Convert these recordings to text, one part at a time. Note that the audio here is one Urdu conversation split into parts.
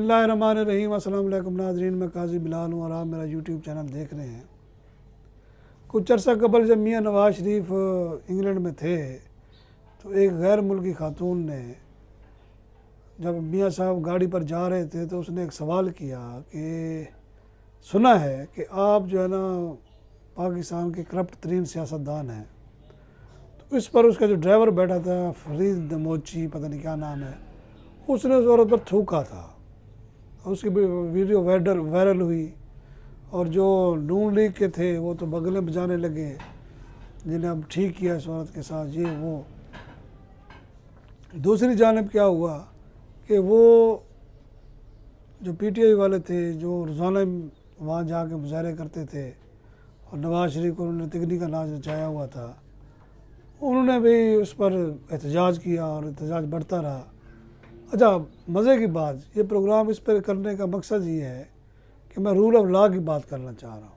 اللہ الرحمن الرحیم۔ السلام علیکم ناظرین، میں قاضی بلال ہوں اور آپ میرا یوٹیوب چینل دیکھ رہے ہیں۔ کچھ عرصہ قبل جب میاں نواز شریف انگلینڈ میں تھے تو ایک غیر ملکی خاتون نے، جب میاں صاحب گاڑی پر جا رہے تھے تو اس نے ایک سوال کیا کہ سنا ہے کہ آپ جو ہے نا پاکستان کے کرپٹ ترین سیاستدان ہیں۔ تو اس پر اس کا جو ڈرائیور بیٹھا تھا فرید نموچی، پتہ نہیں کیا نام ہے، اس نے اس عورت پر تھوکا تھا۔ اس کی ویڈیو وائرل ہوئی اور جو نون لیگ کے تھے وہ تو بغلیں بجانے لگے، جنہیں اب ٹھیک کیا اس عورت کے ساتھ یہ وہ۔ دوسری جانب کیا ہوا کہ وہ جو پی ٹی آئی والے تھے جو روزانہ وہاں جا کے مظاہرے کرتے تھے اور نواز شریف کو انہوں نے تگنی کا ناچ نچایا ہوا تھا، انہوں نے بھی اس پر احتجاج کیا اور احتجاج بڑھتا رہا۔ اچھا، مزے کی بات، یہ پروگرام اس پر کرنے کا مقصد یہ ہے کہ میں رول آف لا کی بات کرنا چاہ رہا ہوں۔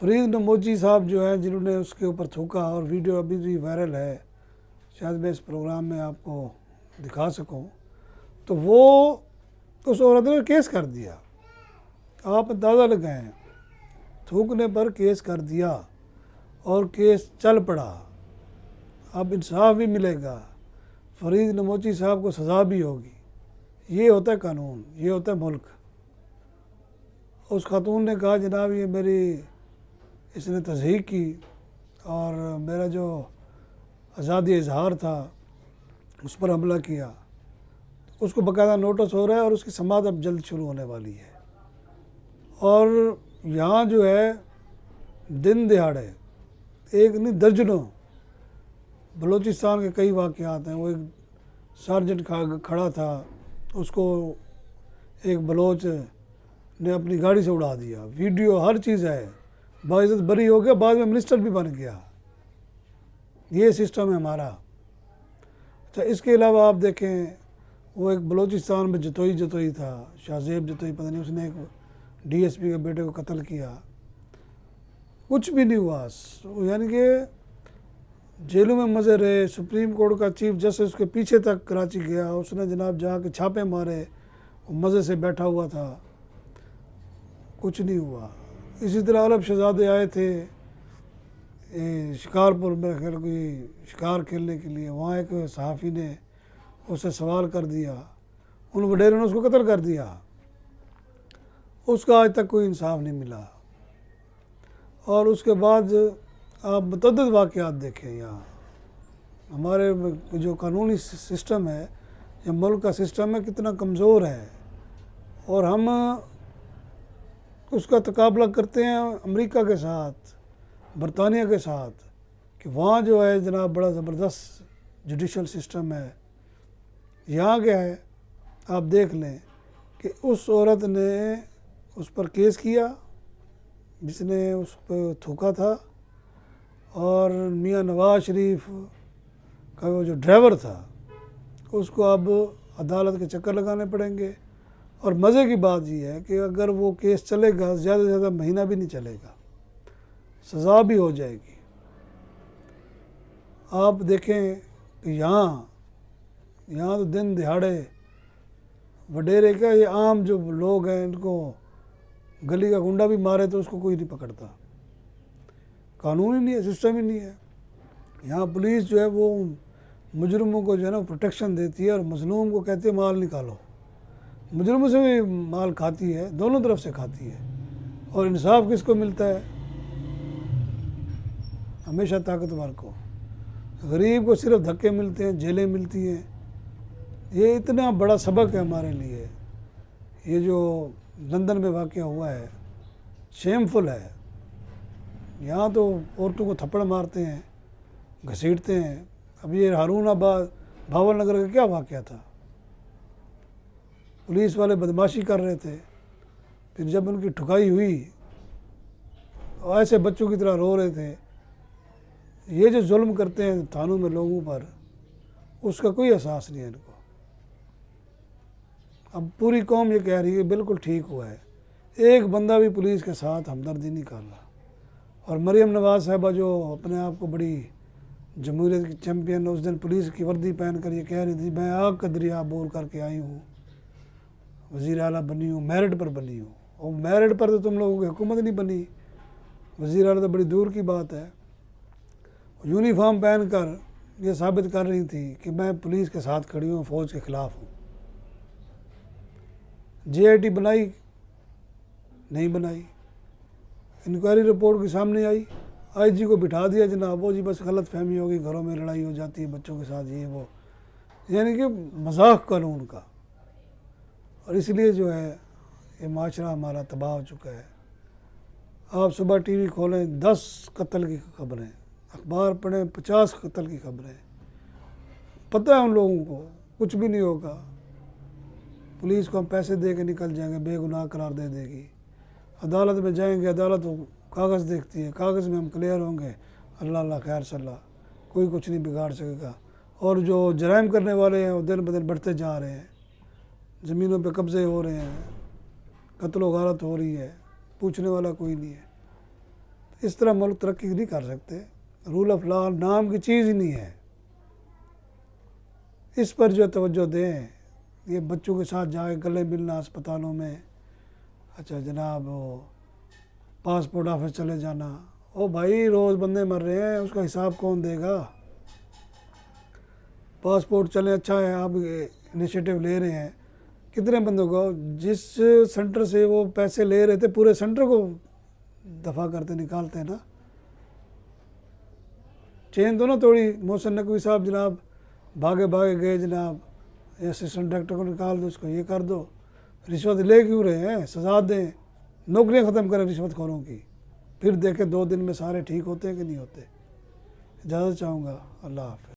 فرید نموچی صاحب جو ہیں جنہوں نے اس کے اوپر تھوکا اور ویڈیو ابھی بھی وائرل ہے، شاید میں اس پروگرام میں آپ کو دکھا سکوں، تو وہ اس عورت نے کیس کر دیا۔ آپ اندازہ لگائیں، تھوکنے پر کیس کر دیا اور کیس چل پڑا۔ اب انصاف بھی ملے گا، فرید نموچی صاحب کو سزا بھی ہوگی۔ یہ ہوتا ہے قانون، یہ ہوتا ہے ملک۔ اس خاتون نے کہا جناب یہ میری اس نے تضحیک کی اور میرا جو آزادی اظہار تھا اس پر حملہ کیا۔ اس کو باقاعدہ نوٹس ہو رہا ہے اور اس کی سماعت اب جلد شروع ہونے والی ہے۔ اور یہاں جو ہے دن دہاڑے ایک نہیں درجنوں بلوچستان کے کئی واقعات ہیں۔ وہ ایک سارجنٹ کھڑا تھا، اس کو ایک بلوچ نے اپنی گاڑی سے اڑا دیا، ویڈیو ہر چیز ہے، باعزت بری ہو گیا، بعد میں منسٹر بھی بن گیا۔ یہ سسٹم ہے ہمارا۔ اچھا، اس کے علاوہ آپ دیکھیں وہ ایک بلوچستان میں جتوئی تھا، شاہ زیب جتوئی، پتہ نہیں، اس نے ایک ڈی ایس پی کے بیٹے کو قتل کیا، کچھ بھی نہیں ہوا۔ یعنی کہ جیلوں میں مزے رہے۔ سپریم کورٹ کا چیف جسٹس کے پیچھے تک کراچی گیا، اس نے جناب جا کے چھاپے مارے، وہ مزے سے بیٹھا ہوا تھا، کچھ نہیں ہوا۔ اسی طرح عرب شہزادے آئے تھے شکارپور میں کوئی شکار کھیلنے کے لیے، وہاں ایک صحافی نے اس سے سوال کر دیا، ان وڈیروں نے اس کو قتل کر دیا۔ اس کا آج تک کوئی انصاف نہیں ملا۔ اور اس کے بعد آپ متعدد واقعات دیکھیں یہاں۔ ہمارے جو قانونی سسٹم ہے، یہ ملک کا سسٹم ہے، کتنا کمزور ہے، اور ہم اس کا تقابلہ کرتے ہیں امریکہ کے ساتھ، برطانیہ کے ساتھ، کہ وہاں جو ہے جناب بڑا زبردست جوڈیشل سسٹم ہے۔ یہاں کیا ہے آپ دیکھ لیں کہ اس عورت نے اس پر کیس کیا جس نے اس پہ تھوکا تھا، اور میاں نواز شریف کا وہ جو ڈرائیور تھا اس کو اب عدالت کے چکر لگانے پڑیں گے۔ اور مزے کی بات یہ ہے کہ اگر وہ کیس چلے گا زیادہ سے زیادہ مہینہ بھی نہیں چلے گا، سزا بھی ہو جائے گی۔ آپ دیکھیں کہ یہاں تو دن دہاڑے وڈیرے کا، یہ عام جو لوگ ہیں ان کو گلی کا گنڈا بھی مارے تو اس کو کوئی نہیں پکڑتا۔ قانون ہی نہیں ہے، سسٹم ہی نہیں ہے۔ یہاں پولیس جو ہے وہ مجرموں کو جو ہے نا پروٹیکشن دیتی ہے اور مظلوم کو کہتے ہیں مال نکالو۔ مجرموں سے بھی مال کھاتی ہے، دونوں طرف سے کھاتی ہے۔ اور انصاف کس کو ملتا ہے؟ ہمیشہ طاقتور کو۔ غریب کو صرف دھکے ملتے ہیں، جیلیں ملتی ہیں۔ یہ اتنا بڑا سبق ہے ہمارے لیے، یہ جو لندن میں واقعہ ہوا ہے، شیمفل ہے۔ یہاں تو عورتوں کو تھپڑ مارتے ہیں، گھسیٹتے ہیں۔ اب یہ ہارون آباد بھاول نگر کا کیا واقعہ تھا؟ پولیس والے بدماشی کر رہے تھے، پھر جب ان کی ٹھکائی ہوئی ایسے بچوں کی طرح رو رہے تھے۔ یہ جو ظلم کرتے ہیں تھانوں میں لوگوں پر، اس کا کوئی احساس نہیں ہے ان کو۔ اب پوری قوم یہ کہہ رہی ہے بالکل ٹھیک ہوا ہے، ایک بندہ بھی پولیس کے ساتھ ہمدردی نہیں کر رہا۔ اور مریم نواز صاحبہ جو اپنے آپ کو بڑی جمہوریت کی چیمپئن، اس دن پولیس کی وردی پہن کر یہ کہہ رہی تھی میں آگ کا دریا بول کر کے آئی ہوں، وزیر اعلیٰ بنی ہوں، میرٹ پر بنی ہوں، اور میرٹ پر تو تم لوگوں کی حکومت نہیں بنی، وزیر اعلیٰ تو بڑی دور کی بات ہے۔ یونیفارم پہن کر یہ ثابت کر رہی تھی کہ میں پولیس کے ساتھ کھڑی ہوں، فوج کے خلاف ہوں۔ جے آئی ٹی بنائی نہیں بنائی، انکوائری رپورٹ کے سامنے آئی، آئی جی کو بٹھا دیا جناب، وہ جی بس غلط فہمی ہوگی، گھروں میں لڑائی ہو جاتی ہے بچوں کے ساتھ، یہ وہ، یعنی کہ مذاق قانون کا۔ اور اس لیے جو ہے یہ معاشرہ ہمارا تباہ ہو چکا ہے۔ آپ صبح ٹی وی کھولیں 10 قتل کی خبریں، اخبار پڑھیں 50 قتل کی خبریں، پتہ ہے ان لوگوں کو کچھ بھی نہیں ہوگا، پولیس کو ہم پیسے دے کے نکل جائیں گے، بے گناہ قرار دے دے گی، عدالت میں جائیں گے، عدالت کاغذ دیکھتی ہے، کاغذ میں ہم کلیئر ہوں گے، اللہ اللہ خیر صلی اللہ، کوئی کچھ نہیں بگاڑ سکے گا۔ اور جو جرائم کرنے والے ہیں وہ دن بدن بڑھتے جا رہے ہیں، زمینوں پہ قبضے ہو رہے ہیں، قتل و غارت ہو رہی ہے، پوچھنے والا کوئی نہیں ہے۔ اس طرح ملک ترقی نہیں کر سکتے، رول آف لا نام کی چیز ہی نہیں ہے۔ اس پر جو توجہ دیں، یہ بچوں کے ساتھ جا کے گلے ملنا اسپتالوں میں، اچھا جناب وہ پاسپورٹ آفس چلے جانا، او بھائی روز بندے مر رہے ہیں، اس کا حساب کون دے گا؟ پاسپورٹ چلے، اچھا ہے آپ انیشیٹو لے رہے ہیں، کتنے بندوں کو جس سینٹر سے وہ پیسے لے رہے تھے پورے سینٹر کو دفع کرتے نکالتے ہیں نا، چین تو نہ توڑی۔ محسن نقوی صاحب جناب بھاگے گئے جناب، اسسٹنٹ ڈائریکٹر کو نکال دو، اس کو یہ کر دو، رشوت لے کیوں رہے ہیں؟ سزا دیں، نوکریاں ختم کریں رشوت خوروں کی، پھر دیکھیں 2 دن میں سارے ٹھیک ہوتے ہیں کہ نہیں ہوتے۔ اجازت چاہوں گا، اللہ حافظ۔